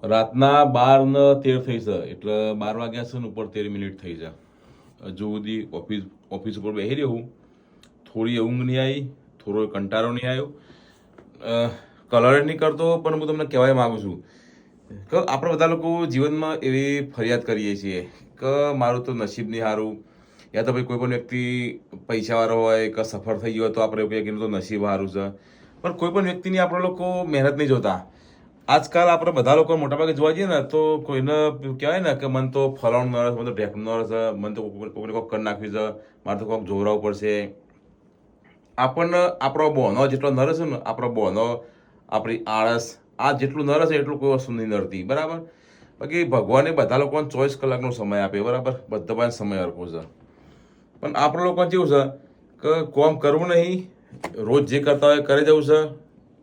રાતના 12:13 થઈ છે એટલે 12 વાગ્યા છે ને ઉપર 13 મિનિટ થઈ છે. હજુ સુધી ઓફિસ ઉપર બેસી રહ્યો હું. થોડી ઊંઘ નહીં આવી, થોડો કંટાળો નહીં આવ્યો. કલર નહીં કરતો, પણ હું તમને કહેવા માંગુ છું કે આપણે બધા લોકો જીવનમાં એવી ફરિયાદ કરીએ છીએ કે મારું તો નસીબ નહીં સારું, યા તો ભાઈ કોઈ પણ વ્યક્તિ પૈસાવાળો હોય કે સફળ થઈ ગયો તો આપણે કહીએ કે તો નસીબ સારું છે. પણ કોઈ પણ વ્યક્તિની આપણે લોકો મહેનત નહીં જોતા. આજકાલ આપણે બધા લોકો મોટાભાગે જોવા જઈએ ને તો કોઈને કહેવાય ને કે મને તો ફલાણું નરસ, મને તો ઢેકણું નરસ છે, મને તો કોઈને કોઈક કરી નાખ્યું છે, મારે તો કોઈક જોવરાવવું પડશે. આપણને આપણો બોનો જેટલો નરસ છે ને, આપણો બોનો, આપણી આળસ, આ જેટલું નરસ છે એટલું કોઈ વસ્તુ નહીં નડતી, બરાબર. બાકી ભગવાને બધા લોકોને 24 કલાકનો સમય આપે, બરાબર. બધા પાસે સમય હરખો છે. પણ આપણે લોકો કેવું છે કે કોમ કરવું નહીં, રોજ જે કરતા હોય કરે જવું છે,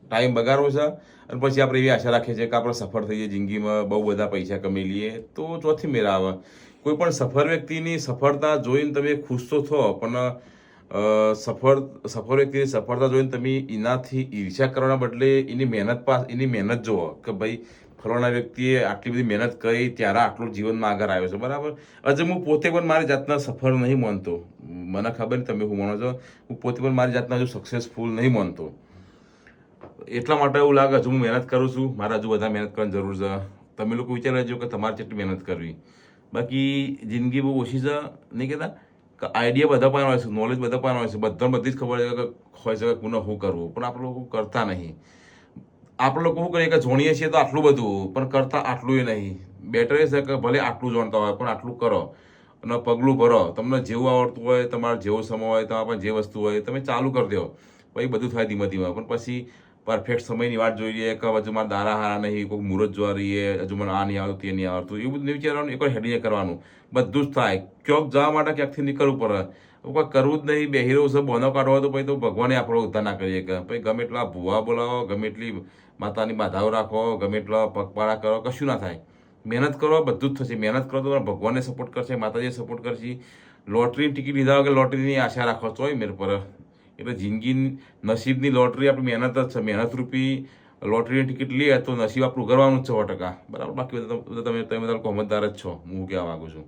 ટાઈમ બગાડવો છે, અને પછી આપણે એવી આશા રાખીએ છીએ કે આપણે સફળ થઈએ જિંદગીમાં, બહુ બધા પૈસા કમાઈ લઈએ તો ચોથી મેળ આવે. કોઈ પણ સફળ વ્યક્તિની સફળતા જોઈને તમે ખુશ તો થો, પણ સફળ વ્યક્તિની સફળતા જોઈને તમે એનાથી ઈર્ષ્યા કરવાના બદલે એની મહેનત જુઓ કે ભાઈ ફલાણા વ્યક્તિએ આટલી બધી મહેનત કરી ત્યારે આટલું જીવનમાં આગળ આવ્યો છે, બરાબર. હજુ હું પોતે પણ મારી જાતના સફળ નહીં માનતો. મને ખબર નહીં તમે શું માનો છો. હું પોતે પણ મારી જાતના હજુ સક્સેસફુલ નહીં માનતો. એટલા માટે એવું લાગે હજુ હું મહેનત કરું છું, મારે હજુ વધારે મહેનત કરવાની જરૂર છે. તમે લોકો વિચારી લેજો કે તમારે કેટલી મહેનત કરવી. બાકી જિંદગી બહુ ઓછી છે, નહીં કહેતા કે આઈડિયા બધા પણ હોય છે, નોલેજ બધા પણ હોય છે, બધાને બધી જ ખબર હોય છે કે કોને શું કરવું, પણ આપણે લોકો કરતા નહીં. આપણે લોકો શું કરીએ કે જોણીએ છીએ તો આટલું બધું, પણ કરતા આટલું નહીં. બેટર એ છે કે ભલે આટલું જાણતા હોય પણ આટલું કરો અને પગલું ભરો. તમને જેવું આવડતું હોય, તમારે જેવો સમય હોય, તમારા પાસે જે વસ્તુ હોય તમે ચાલુ કરી દો. પછી બધું થાય ધીમે ધીમે. પણ પછી પરફેક્ટ સમયની વાટ જોઈ લઈએ કે હજુ મારા દારા હારા નહીં, કોઈ મુહૂર્ત જોવા રહીએ, હજુ મને આ નહીં આવતું, તે નહીં આવતું, એવું બધું વિચારવાનું. એકવાર હેડીએ કરવાનું, બધું જ થાય. ક્યાંક જવા માટે ક્યાંકથી નીકળવું પડે. કોઈ કરવું જ નહીં, બેહી રહ્યું છે, બોનો કાઢવો તો પછી તો ભગવાને આપણો ઉદ્ધાર ના કરીએ કે પછી ગમે એટલા ભૂવા બોલાવો, ગમે એટલી માતાની બાધાઓ રાખો, ગમે એટલા પગપાળા કરો, કશું ના થાય. મહેનત કરો, બધું જ થશે. મહેનત કરો તો ભગવાનને સપોર્ટ કરશે, માતાજીએ સપોર્ટ કરશે. લોટરીની ટિકિટ લીધા વગર લોટરીની આશા રાખો છો મેર પર. એટલે જિંદગી નસીબની લોટરી આપણી મહેનત જ છે. મહેનત રૂપી લોટરીની ટિકિટ લઈએ તો નસીબ આપણું કરવાનું જ છે 100%, બરાબર. બાકી તમે બધા લોકો સમજદાર જ છો, હું કહેવા માગું છું.